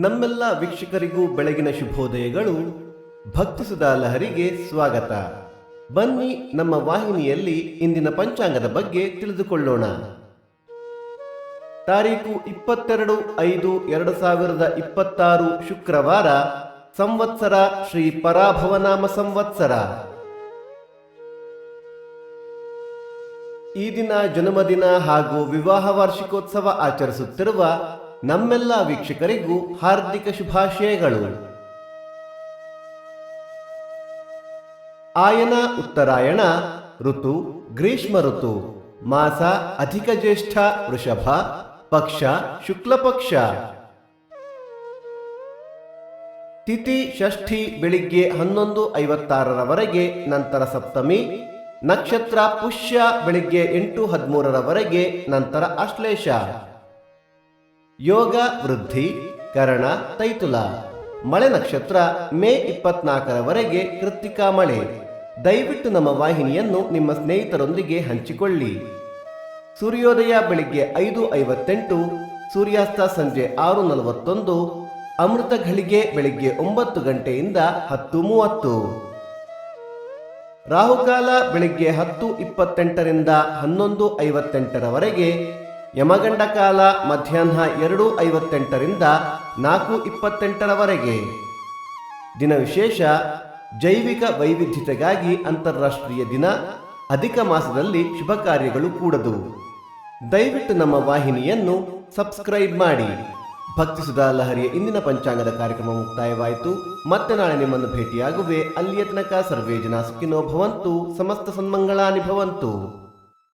ನಮ್ಮೆಲ್ಲ ವೀಕ್ಷಕರಿಗೂ ಬೆಳಗಿನ ಶುಭೋದಯಗಳು. ಭಕ್ತಿಸುಧಾ ಲಹರಿಗೆ ಸ್ವಾಗತ. ಬನ್ನಿ ನಮ್ಮ ವಾಹಿನಿಯಲ್ಲಿ ಇಂದಿನ ಪಂಚಾಂಗದ ಬಗ್ಗೆ ತಿಳಿದುಕೊಳ್ಳೋಣ. ತಾರೀಕು 22/5/2026 ಶುಕ್ರವಾರ, ಸಂವತ್ಸರ ಶ್ರೀ ಪರಾಭವನಾಮ ಸಂವತ್ಸರ. ಈ ದಿನ ಜನ್ಮದಿನ ಹಾಗೂ ವಿವಾಹ ವಾರ್ಷಿಕೋತ್ಸವ ಆಚರಿಸುತ್ತಿರುವ ನಮ್ಮೆಲ್ಲ ವೀಕ್ಷಕರಿಗೂ ಹಾರ್ದಿಕ ಶುಭಾಶಯಗಳು. ಆಯನ ಉತ್ತರಾಯಣ ಋತು ಗ್ರೀಷ್ಮ ಋತು. ಮಾಸ ಅಧಿಕ ಜ್ಯೇಷ್ಠ ವೃಷಭ. ಪಕ್ಷ ಶುಕ್ಲ ಪಕ್ಷ. ತಿಥಿ ಷಷ್ಠಿ ಬೆಳಿಗ್ಗೆ 11:56 ನಂತರ ಸಪ್ತಮಿ. ನಕ್ಷತ್ರ ಪುಷ್ಯ ಬೆಳಿಗ್ಗೆ 8:13 ನಂತರ ಆಶ್ಲೇಷ. ಯೋಗ ವೃದ್ಧಿ ಕರಣ ತೈತುಲ. ಮಳೆ ನಕ್ಷತ್ರ ಮೇ 24 ಕೃತ್ತಿಕಾ ಮಳೆ. ದಯವಿಟ್ಟು ನಮ್ಮ ವಾಹಿನಿಯನ್ನು ನಿಮ್ಮ ಸ್ನೇಹಿತರೊಂದಿಗೆ ಹಂಚಿಕೊಳ್ಳಿ. ಸೂರ್ಯೋದಯ ಬೆಳಿಗ್ಗೆ 5:58, ಸೂರ್ಯಾಸ್ತ ಸಂಜೆ 6:41, ಅಮೃತ ಘಳಿಗೆ ಬೆಳಿಗ್ಗೆ 9 ಗಂಟೆಯಿಂದ 10:30. ರಾಹುಕಾಲ ಬೆಳಿಗ್ಗೆ 10:28 11:58. ಯಮಗಂಡ ಕಾಲ ಮಧ್ಯಾಹ್ನ 2:58 4:28. ದಿನ ವಿಶೇಷ ಜೈವಿಕ ವೈವಿಧ್ಯತೆಗಾಗಿ ಅಂತಾರಾಷ್ಟ್ರೀಯ ದಿನ. ಅಧಿಕ ಮಾಸದಲ್ಲಿ ಶುಭ ಕಾರ್ಯಗಳು ಕೂಡದು. ದಯವಿಟ್ಟು ನಮ್ಮ ವಾಹಿನಿಯನ್ನು ಸಬ್ಸ್ಕ್ರೈಬ್ ಮಾಡಿ. ಭಕ್ತಿಸುಧಾ ಲಹರಿಯ ಇಂದಿನ ಪಂಚಾಂಗದ ಕಾರ್ಯಕ್ರಮ ಮುಕ್ತಾಯವಾಯಿತು. ಮತ್ತೆ ನಾಳೆ ನಿಮ್ಮನ್ನು ಭೇಟಿಯಾಗುವೆ. ಅಲ್ಲಿಯ ತನಕ ಸರ್ವೇ ಜನ ಸುಖಿನೋ ಭವಂತು. ಸಮಸ್ತ ಸನ್ಮಂಗಳಾನಿ ಭವಂತು.